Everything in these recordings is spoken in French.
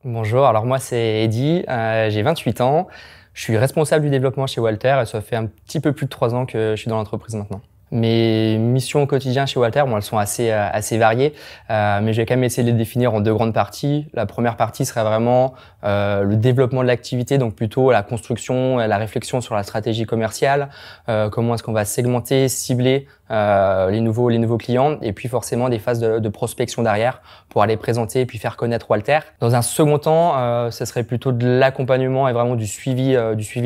Bonjour, alors moi c'est Eddy, j'ai 28 ans, je suis responsable du développement chez Walter et ça fait un petit peu plus de 3 ans que je suis dans l'entreprise maintenant. Mes missions au quotidien chez Walter, bon, elles sont assez variées, mais je vais quand même essayer de les définir en deux grandes parties. La première partie serait vraiment le développement de l'activité, donc plutôt la construction, la réflexion sur la stratégie commerciale, comment est-ce qu'on va segmenter, cibler les nouveaux clients, et puis forcément des phases de prospection derrière pour aller présenter et puis faire connaître Walter. Dans un second temps, ce serait plutôt de l'accompagnement et vraiment du suivi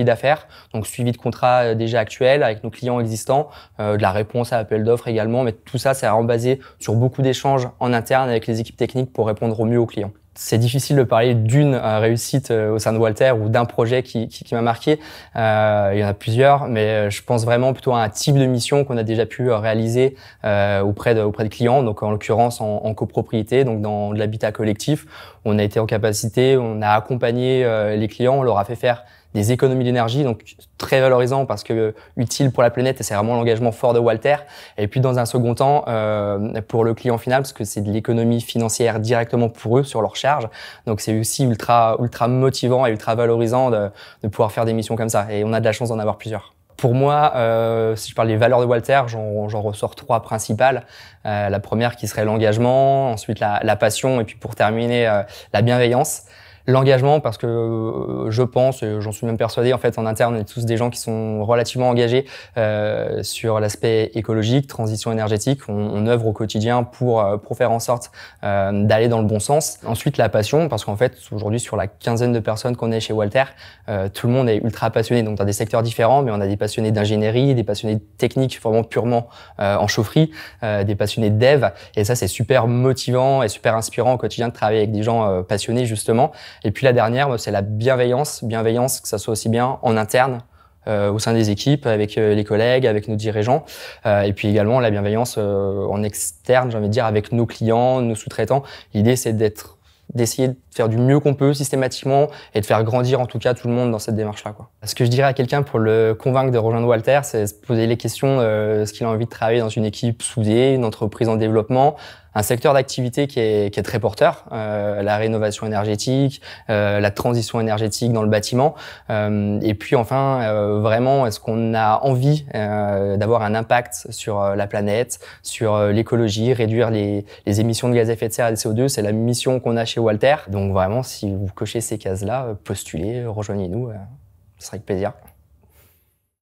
d'affaires, donc suivi de contrats déjà actuels avec nos clients existants, de la réponse à appel d'offres également, mais tout ça, c'est vraiment basé sur beaucoup d'échanges en interne avec les équipes techniques pour répondre au mieux aux clients. C'est difficile de parler d'une réussite au sein de Walter ou d'un projet qui m'a marqué. Il y en a plusieurs, mais je pense vraiment plutôt à un type de mission qu'on a déjà pu réaliser auprès de clients, donc en l'occurrence en copropriété, donc dans de l'habitat collectif. On a été en capacité, on a accompagné les clients, on leur a fait faire des économies d'énergie, donc très valorisant parce que utile pour la planète et c'est vraiment l'engagement fort de Walter. Et puis dans un second temps, pour le client final, parce que c'est de l'économie financière directement pour eux sur leur charge, donc c'est aussi ultra motivant et ultra valorisant de pouvoir faire des missions comme ça. Et on a de la chance d'en avoir plusieurs. Pour moi, si je parle des valeurs de Walter, j'en ressors trois principales. La première qui serait l'engagement, ensuite la passion et puis pour terminer, la bienveillance. L'engagement parce que je pense, et j'en suis même persuadé, en fait en interne on est tous des gens qui sont relativement engagés sur l'aspect écologique, transition énergétique. On œuvre au quotidien pour faire en sorte d'aller dans le bon sens. Ensuite la passion parce qu'en fait aujourd'hui sur la quinzaine de personnes qu'on est chez Walter, tout le monde est ultra passionné, donc dans des secteurs différents, mais on a des passionnés d'ingénierie, des passionnés techniques vraiment purement en chaufferie, des passionnés de dev, et ça c'est super motivant et super inspirant au quotidien de travailler avec des gens passionnés justement. Et puis la dernière, c'est la bienveillance, que ça soit aussi bien en interne, au sein des équipes, avec les collègues, avec nos dirigeants, et puis également la bienveillance en externe, j'ai envie de dire, avec nos clients, nos sous-traitants. L'idée, c'est d'essayer de faire du mieux qu'on peut systématiquement et de faire grandir en tout cas tout le monde dans cette démarche-là, quoi. Ce que je dirais à quelqu'un pour le convaincre de rejoindre Walter, c'est se poser les questions ce qu'il a envie de travailler dans une équipe soudée, une entreprise en développement, un secteur d'activité qui est très porteur, la rénovation énergétique, la transition énergétique dans le bâtiment, et puis enfin vraiment est-ce qu'on a envie d'avoir un impact sur la planète, sur l'écologie, réduire les émissions de gaz à effet de serre et de CO2, c'est la mission qu'on a chez Walter. Donc vraiment si vous cochez ces cases-là, postulez, rejoignez-nous, ce sera avec plaisir.